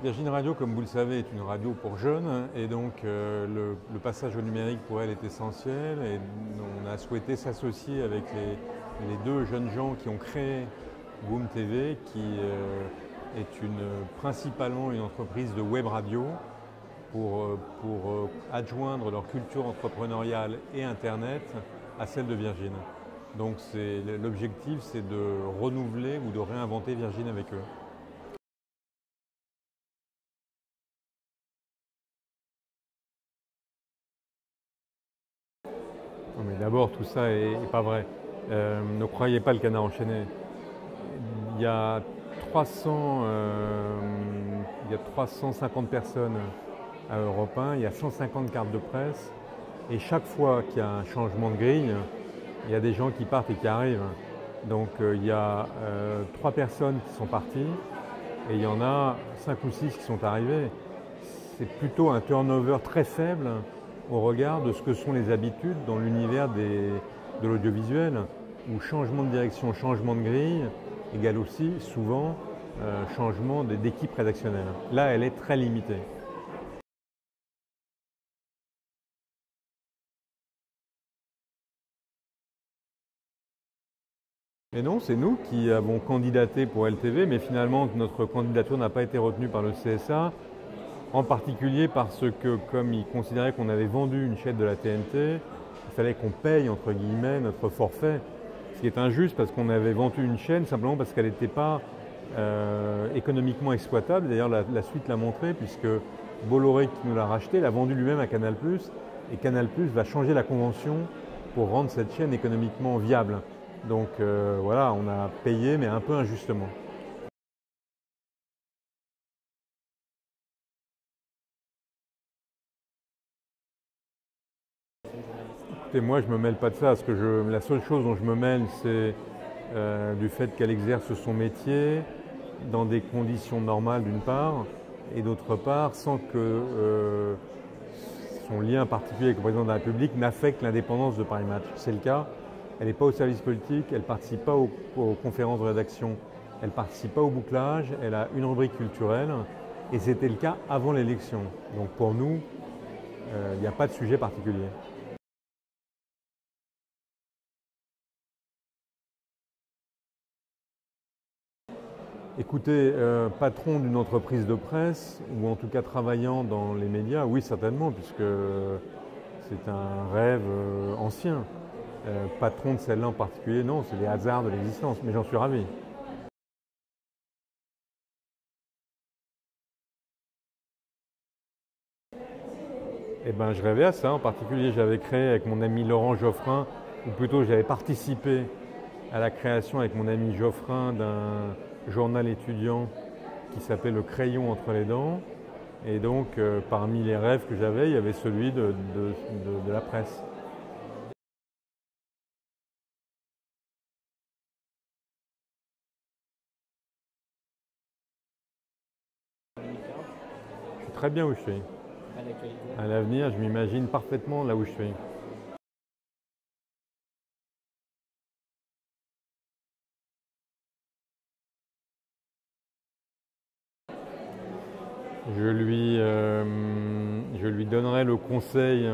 Virgin Radio, comme vous le savez, est une radio pour jeunes et donc le passage au numérique pour elle est essentiel et on a souhaité s'associer avec les deux jeunes gens qui ont créé Boom TV qui est principalement une entreprise de web radio pour adjoindre leur culture entrepreneuriale et Internet à celle de Virgin. Donc l'objectif c'est de renouveler ou de réinventer Virgin avec eux. Non, mais d'abord, tout ça n'est pas vrai. Ne croyez pas le canard enchaîné. Il y a 350 personnes à Europe 1, il y a 150 cartes de presse, et chaque fois qu'il y a un changement de grille, il y a des gens qui partent et qui arrivent. Donc il y a 3 personnes qui sont parties, et il y en a 5 ou 6 qui sont arrivés. C'est plutôt un turnover très faible au regard de ce que sont les habitudes dans l'univers de l'audiovisuel, où changement de direction, changement de grille égale aussi souvent changement d'équipe rédactionnelle. Là, elle est très limitée. Et non, c'est nous qui avons candidaté pour LTV, mais finalement notre candidature n'a pas été retenue par le CSA. En particulier parce que, comme ils considéraient qu'on avait vendu une chaîne de la TNT, il fallait qu'on paye, entre guillemets, notre forfait. Ce qui est injuste parce qu'on avait vendu une chaîne simplement parce qu'elle n'était pas économiquement exploitable. D'ailleurs, la suite l'a montré, puisque Bolloré, qui nous l'a racheté, l'a vendu lui-même à Canal+. Et Canal+ va changer la convention pour rendre cette chaîne économiquement viable. Donc voilà, on a payé, mais un peu injustement. Et moi, je ne me mêle pas de ça, parce que la seule chose dont je me mêle, c'est du fait qu'elle exerce son métier dans des conditions normales d'une part, et d'autre part, sans que son lien particulier avec le président de la République n'affecte l'indépendance de Paris Match. C'est le cas, elle n'est pas au service politique, elle ne participe pas aux conférences de rédaction, elle ne participe pas au bouclage, elle a une rubrique culturelle, et c'était le cas avant l'élection. Donc pour nous, il n'y a pas de sujet particulier. Écoutez, patron d'une entreprise de presse, ou en tout cas travaillant dans les médias, oui certainement, puisque c'est un rêve ancien. Patron de celle-là en particulier, non, c'est les hasards de l'existence, mais j'en suis ravi. Eh ben, je rêvais à ça, en particulier j'avais créé avec mon ami Laurent Geoffrin, ou plutôt j'avais participé à la création avec mon ami Geoffrin d'un journal étudiant qui s'appelait Le Crayon entre les dents. Et donc, parmi les rêves que j'avais, il y avait celui de la presse. Je suis très bien où je suis. À l'avenir, je m'imagine parfaitement là où je suis. Je lui donnerai le conseil,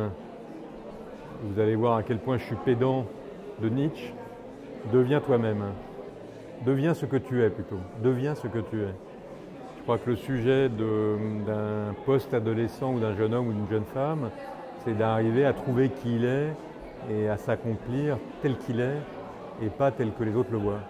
vous allez voir à quel point je suis pédant, de Nietzsche. Deviens toi-même. Deviens ce que tu es plutôt. Deviens ce que tu es. Je crois que le sujet d'un post-adolescent ou d'un jeune homme ou d'une jeune femme, c'est d'arriver à trouver qui il est et à s'accomplir tel qu'il est et pas tel que les autres le voient.